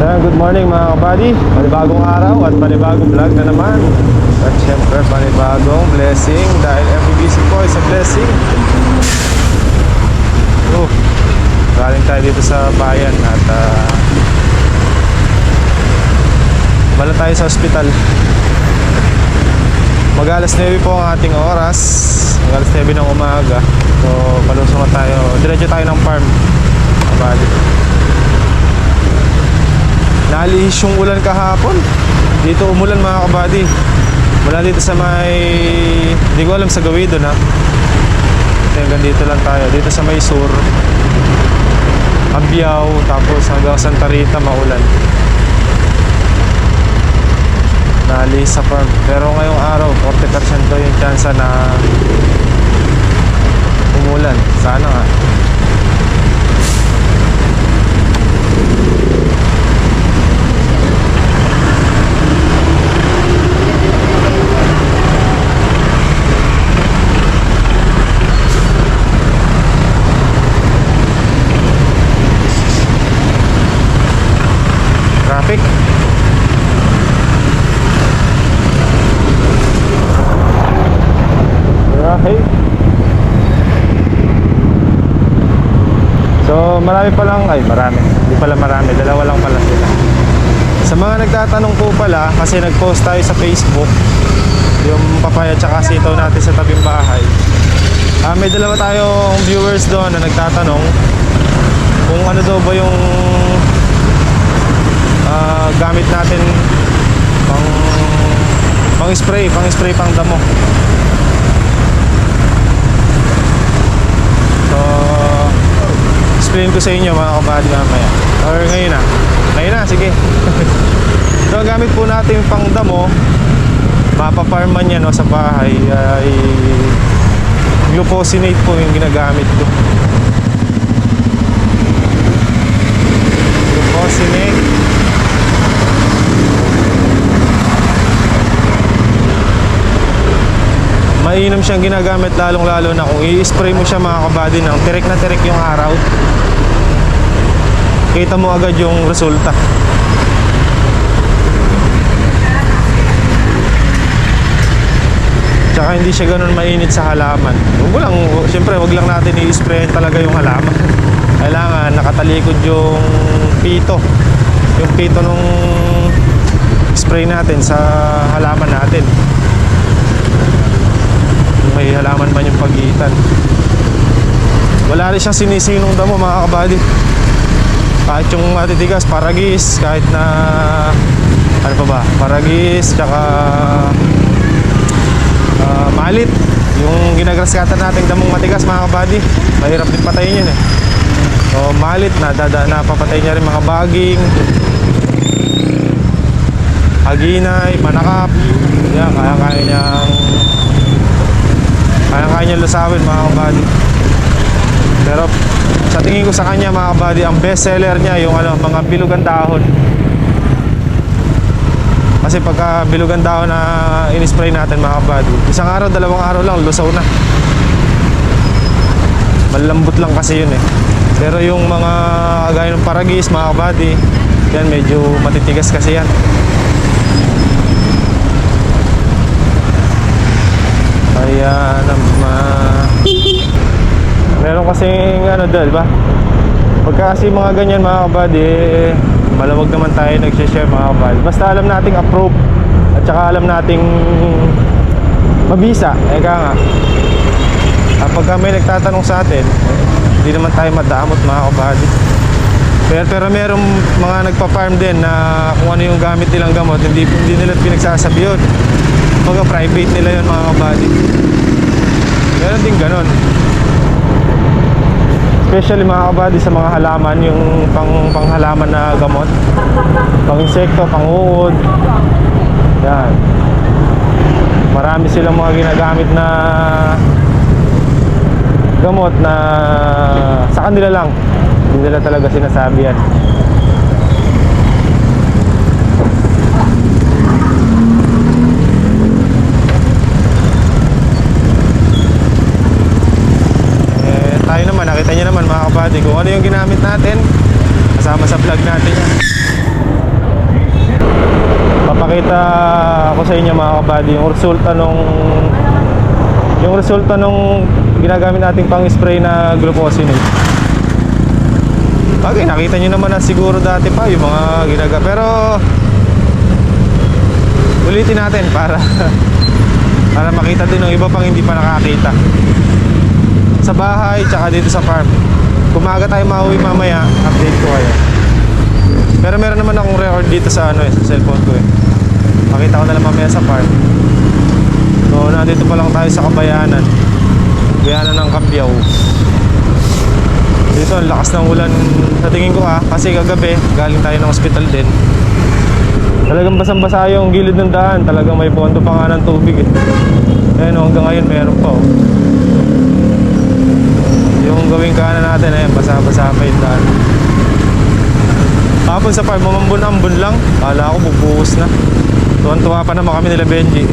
Ayan, good morning mga kabady. Panibagong araw at panibagong vlog na naman. At syempre panibagong blessing dahil every busy po is a blessing. Galing tayo dito sa bayan at bala tayo sa ospital. Mag-alas 9 po ang ating oras. Mag-alas 9 ng umaga. So palusong na tayo. Diretso tayo ng farm kabady. Nalihis yung ulan kahapon. Dito umulan mga kabady. Mula dito sa may, hindi ko alam sa Gawido na. Hanggang dito lang tayo. Dito sa may sur, Abiao, tapos hanggang Santa Rita maulan. Nalihis sa farm. Pero ngayong araw 40% daw yung chance na umulan. Sana nga. Traffic. Okay. So marami pa lang, marami. Hindi pala marami, dalawa lang pala sila. Sa mga nagtatanong po pala, kasi nag-post tayo sa Facebook yung papaya tsaka sitaw natin sa tabing bahay. May dalawa tayong viewers doon na nagtatanong kung ano daw ba yung gamit natin pang spray pang damo. So explain ko sa inyo mga kabady mamaya or ngayon na sige. So ang gamit po natin pang damo, mapaparman yan sa bahay, ay glufosinate po yung ginagamit ko. Glufosinate. Mainam siyang ginagamit lalong lalo na kung i-spray mo siya mga kabady ng tirik na tirik yung araw. Kita mo agad yung resulta. Tsaka hindi siya ganun mainit sa halaman. Siyempre wag lang natin i-spray talaga yung halaman. Kailangan nakatalikod yung pito. Yung pito nung spray natin sa halaman natin. May halaman man yung pagitan. Wala rin siyang sinisinong damo mga kabady. Kahit yung matitigas, paragis, kahit na ano pa ba, paragis, tsaka malit. Yung ginagraskatan natin damong matigas mga kabady, mahirap din patayin yun eh. So malit, napapatay niya rin mga baging, haginay, manakap. Yan, kaya niya lusawin mga kabady. Pero sa tingin ko sa kanya mga kabady, ang best seller niya yung mga bilugan dahon. Kasi pagka bilugan dahon na in-spray natin mga kabady, isang araw, dalawang araw lang lusaw na. Malambot lang kasi yun eh. Pero yung mga gaya ng paragis mga kabady, yan medyo matitigas kasi yan. Kaya meron kasing di ba? Pagka kasi mga ganyan mga kabady, malamag naman tayo nag-share mga kabady. Basta alam nating approve at saka alam nating mabisa. Eka nga, pagka may nagtatanong sa atin, hindi naman tayo madamot mga kabady. Pero merong mga nagpa-farm din na kung ano yung gamit nilang gamot, hindi nila pinagsasabi yun. Mga private nila yun mga kabady. Meron din ganon. Especially mga kabady sa mga halaman, yung panghalaman na gamot, pang insekto, pang uod. Yan. Marami silang mga ginagamit na gamot na sa kanila lang. Hindi nila talaga sinasabi yan. Tayo naman, nakita nyo naman mga kabady kung ano yung ginamit natin. Kasama sa vlog natin yan. Ipapakita ko sa inyo mga kabady yung resulta nung ginagamit nating pang spray na glufosinate. Bagay, nakita nyo naman na siguro dati pa yung mga ginagamit, pero ulitin natin para para makita din ng iba pang hindi pa nakakita sa bahay tsaka dito sa farm. Kung maaga tayo mauwi mamaya, update ko kayo. Pero meron naman akong record dito sa sa cellphone ko Makita ko na lang mamaya sa farm. So nandito pa lang tayo sa Kabayanan ng Cabiao. Dito ang lakas ng ulan sa tingin ko kasi kagabi galing tayo ng hospital din. Talagang basang-basa yung gilid ng daan. Talagang may pondo pa nga ng tubig Ayan hanggang ngayon meron pa Yung gawing kanan natin ayan, basa-basa pa yung daan. Hapon sa farm, mamambun-ambun lang. Kala ko bubuhos na. Tuwan-tuwa pa naman kami nila Benji.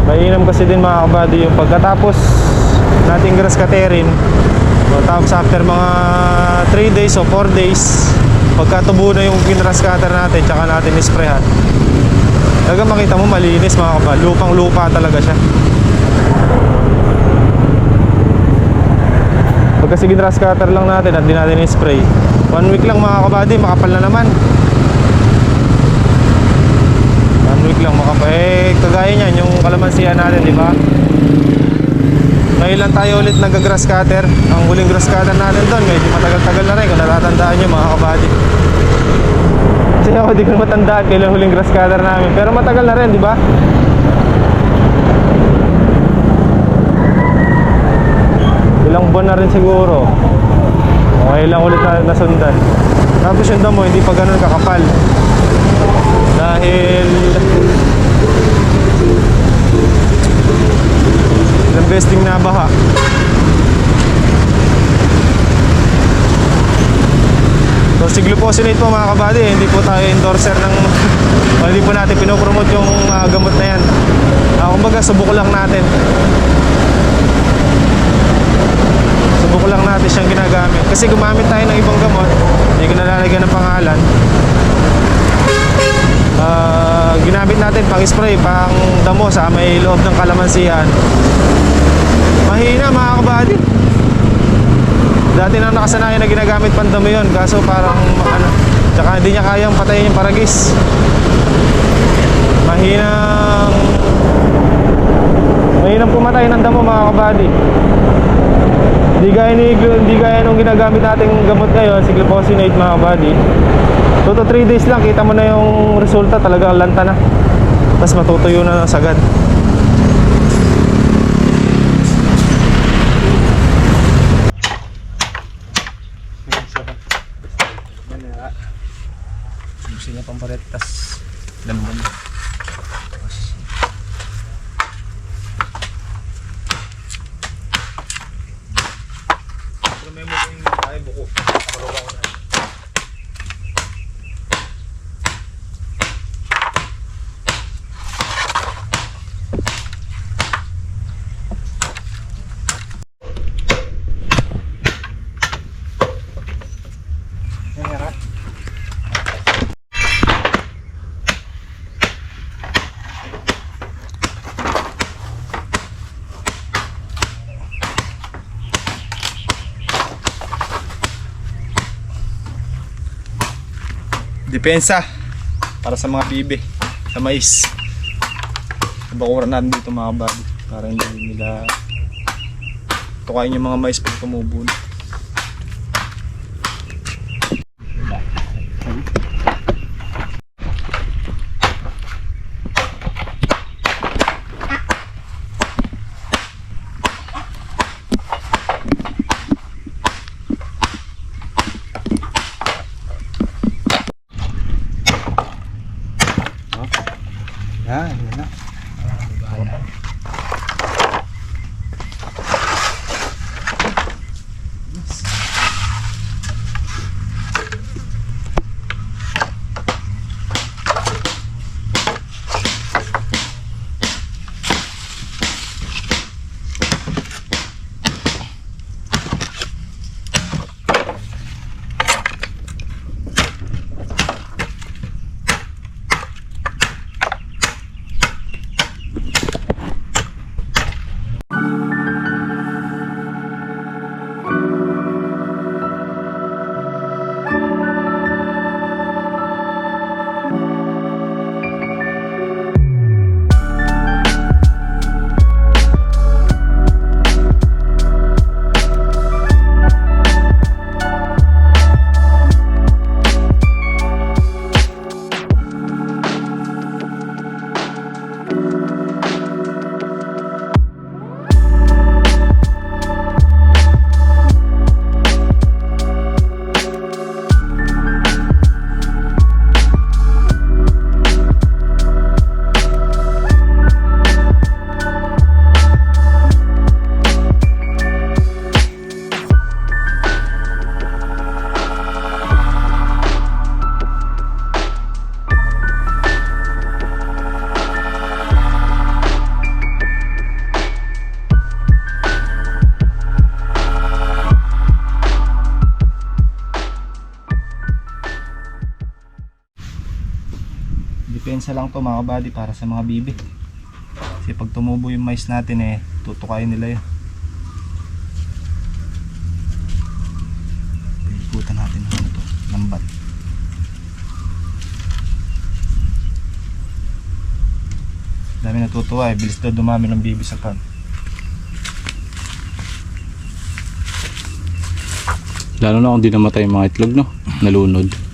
Mainam kasi din mga kabady yung pagkatapos nating grass cutterin. Tapos after mga 3 days o 4 days, pagkatubo na yung grass cutter natin tsaka natin isprayhan, talaga makita mo malinis mga kabady. Lupang lupa talaga siya. Pagka sige grass cutter lang natin at di natin i-spray, 1 week lang mga kabady, makapal na naman. 1 week lang makapal. Kagaya niyan yung kalamansihan natin, di ba? Ngayon lang tayo ulit nag-grass cutter. Ang huling grass cutter natin doon, medyo matagal-tagal na rin kung natatandaan nyo mga kabady. Kasi ako di ko matandaan kailan huling grass cutter namin, pero matagal na rin, di ba? Ilang buwan na rin siguro. Okay lang ulit na nasundan. Tapos yung damo hindi pa ganun kakapal dahil investing na baha. So si glufosinate po mga kabady, hindi po tayo endorser ng hindi po natin pinopromote yung gamot na yan. Kumbaga subok lang natin. Subok lang natin siyang ginagamit. Kasi gumamit tayo ng ibang gamot, hindi ko nalalagyan ng pangalan. Ginamit natin pang spray, pang damo sa may loob ng kalamansihan. Mahina mga kabady. Dati na nakasanayan na ginagamit pang damo yun, kaso parang tsaka hindi niya kayang patayin yung paragis. Mahinang pumatay ng damo mga kabady. Hindi gaya nung ginagamit nating gamot ngayon, si glufosinate mga kabady. 2 to 3 days lang, kita mo na yung resulta, talaga lanta na. Tapos matutuyo na sagad. Subusin niya pamparet, tas lamban. Pero may mukhang tayo buko. Depensa para sa mga bibe sa mais. Bakuran natin dito mga kabady para hindi nila tukayin yung mga mais pag tumubo na. Yan na. depensa lang to mga kabady para sa mga bibi. Kasi pag tumubo yung mais natin eh, tutukayin nila yun. Ikutan natin ng ito, lambat. Dami natutuwa eh, bilis daw dumami ng bibi sa farm. Lalo na kung di namatay yung mga itlog, no? Nalunod.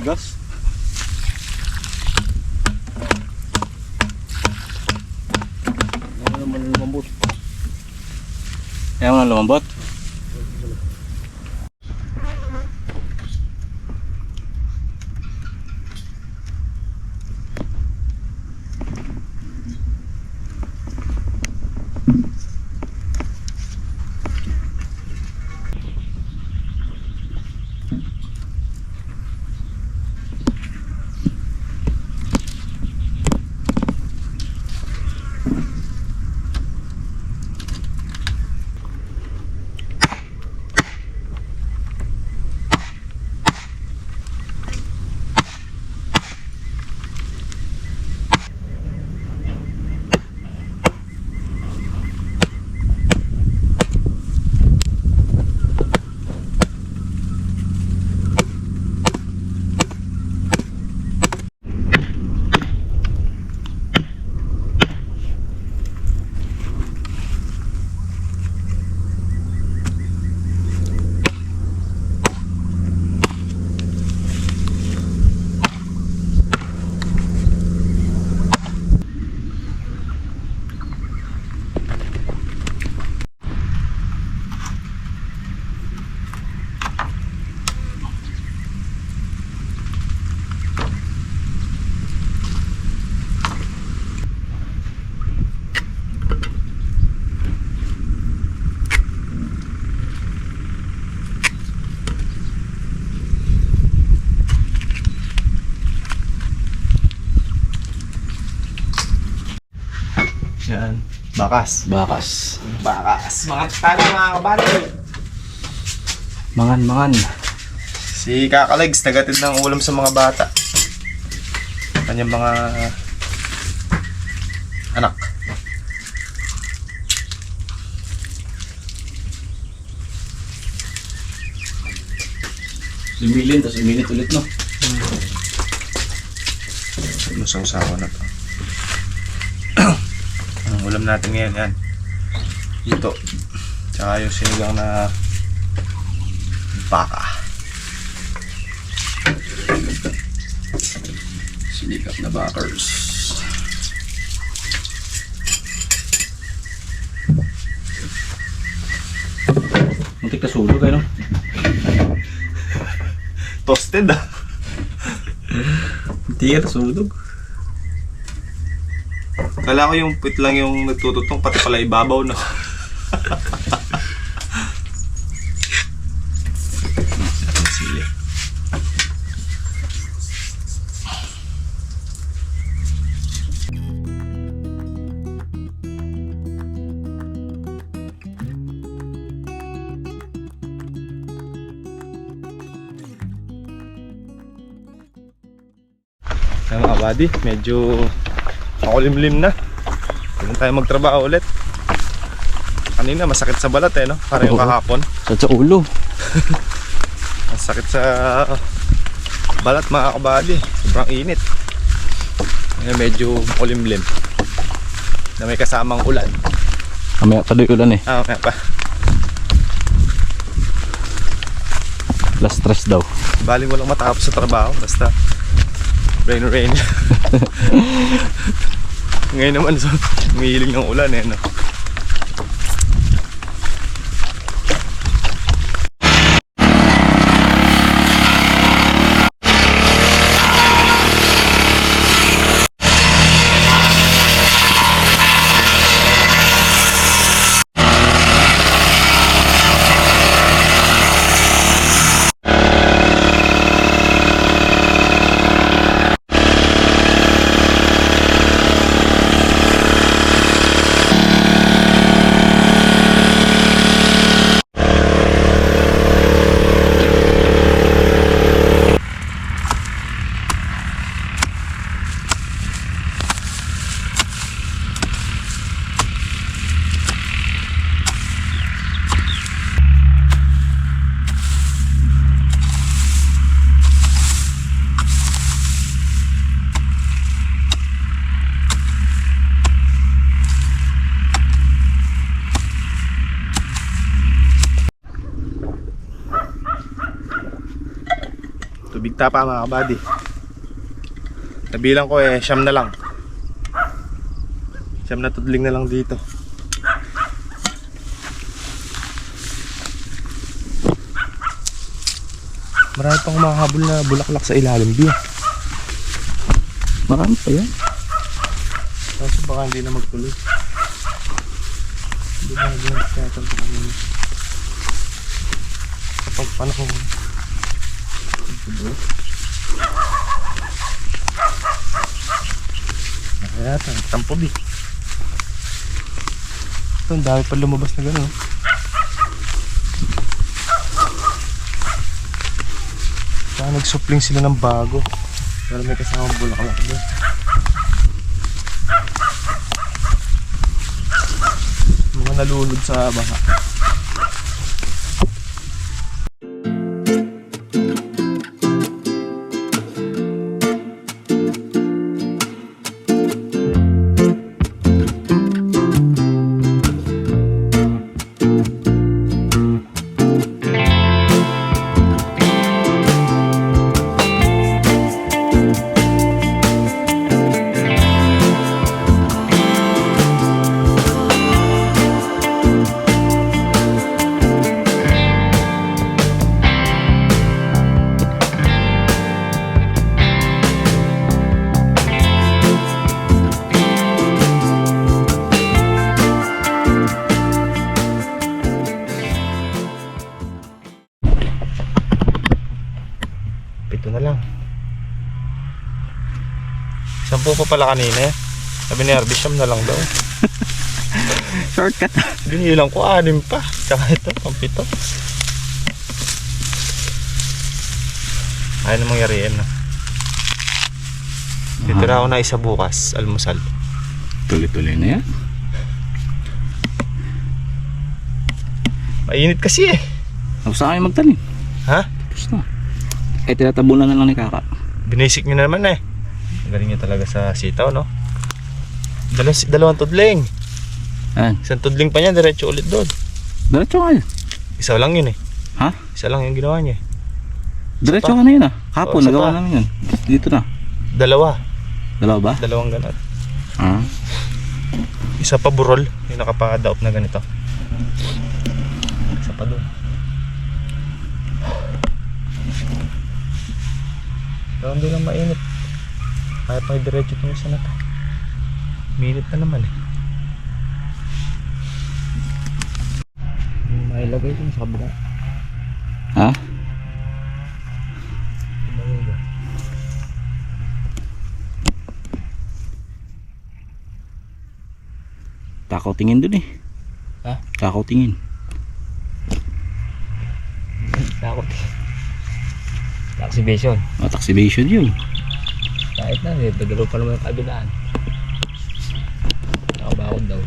Gas. Ano naman lumambot? Ayaw nga lumambot. Yan. Bakas. Bakas. Bakas. Mga talo mga kabady. Mangan. Si Kakalegs, nagatid ng ulam sa mga bata. Kanyang mga anak. Lumilin, tapos uminit ulit, no? Lusaw-sawa na to. Ang ulam natin ngayon yan. Ito. Tsaka yung sinigang na baka. Sinikap na bakers. Muntik na sulog, ano? Toasted ah. Hindi ka na sulog. Kala ko yung pit lang yung nagtututong, pati pala ibabaw na. Sili. Kaya mga buddy, medyo makulimlim na. Hindi tayo magtrabaho ulit. Kanina masakit sa balat eh, no? Para yung Oo. kahapon. Sa ulo. Masakit sa balat mga kabady. Sobrang init. Ngayon medyo makulimlim. Na may kasamang ulan. Mamaya pa do'y ulan eh. Kaya pa. Last stress daw. Baling walang matapos sa trabaho. Basta Rain. Ngayon naman, so, umihiling ng ulan eh, no? Tubig tapa mga kabady. Nabilang ko eh, 9 na lang. 9 na tudling na lang dito. Marami pang mahabol na bulaklak sa ilalim diyan. Marami pa yan. Kaso baka hindi na magtuloy. Hindi na nagtatang pa kami. Kapag panahon kaya tampog eh. Ito, ang dami pa lumabas na gano'n. Kaya nagsupling sila ng bago. Pero may kasamang bulaklak doon. Mga nalulod sa baha. Ito na lang. 10 pa pala kanina eh. Sabi ni Arby, 9 na lang daw. Shortcut. Binilang ko 6 pa. Tsaka ito, pang 7. Ayaw na mangyari yan. Titira ako na isa bukas, almusal. Tuloy-tuloy na yan. Mainit kasi eh. Tapos na kayo magtanim. Ha? Tapos na. Eh, tinatabunan na lang ni Kaka. Binisik nyo na naman eh. Galing nyo talaga sa sitaw, no? Dalawang tudling. Ayan. Isang tudling pa niya, diretso ulit doon. Diretso ka yun. Isa lang yun eh. Ha? Isa lang yung ginawa niya. Diretso ka na yun ah. Hapon, isa nagawa pa. namin yun. Dito na. Dalawa. Dalawa ba? Dalawang ganat. Ah. Isa pa burol. Yung nakapadaop na ganito. Isa pa doon. Pero hindi lang mainit. Kaya pa diretso itong isa na to. Minit na naman eh. Mailagay ito sa kabila. Ha? Takaw tingin dun eh. Ha? Takaw tingin. Takot. Exhibition. Oh, taxibation yun. Kahit na, dagalo pa naman yung kabilaan. Nakabakod daw.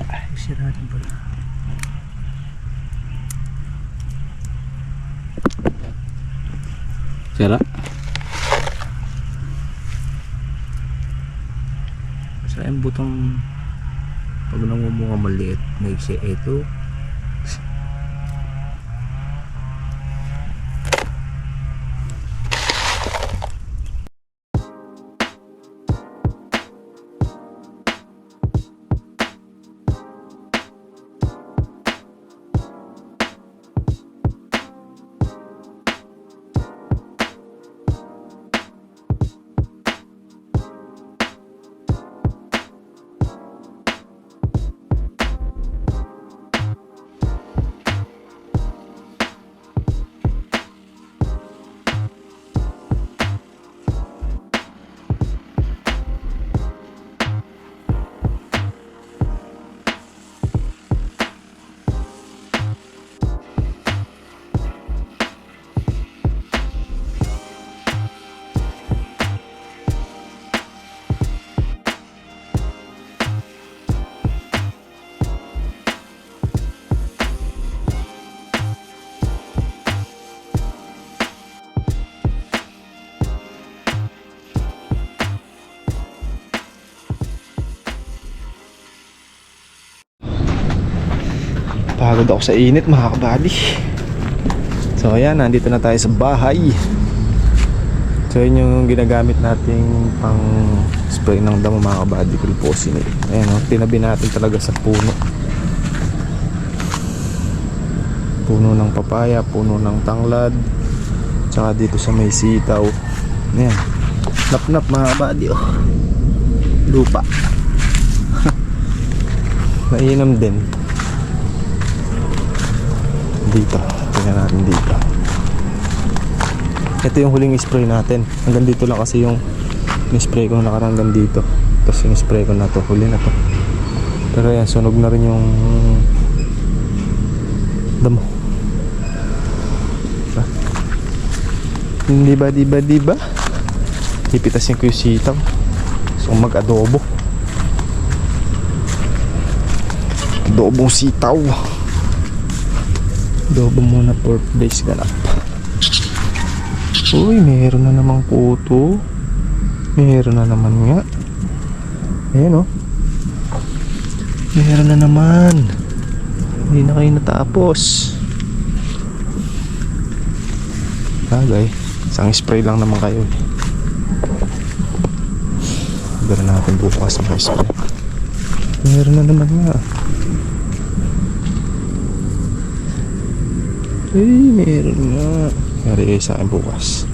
Ay, siratin pala. Sira? butong pag nangumunga maliit, maiksi ito. Pagod ako sa init mga kabady. So ayan, nandito na tayo sa bahay. So yun yung ginagamit nating pang spray ng damo mga kabady, Glufosinate. Ayan o, tinabi natin talaga sa puno. Puno ng papaya, puno ng tanglad, tsaka dito sa may sitaw. Ayan, nap-nap mga kabady oh. Lupa. Mainam din. Dito, tingnan natin dito. Ito yung huling spray natin. Hanggang dito lang kasi yung spray ko nakaraan hanggang dito. Tapos yung spray ko na to, huli na to. Pero yan, sunog na rin yung damo. Diba? Ipitasin ko yung sitaw. So mag-adobo. Adobong sitaw. Adobo muna for days ganap. Uy, meron na namang kuto. Meron na naman nga. Ayan o. Meron na naman. Hindi na kayo natapos. Bagay, isang spray lang naman kayo. Gawin natin bukas ng spray. Meron na naman nga. Ay, meron nga. Yari kayo sa akin bukas.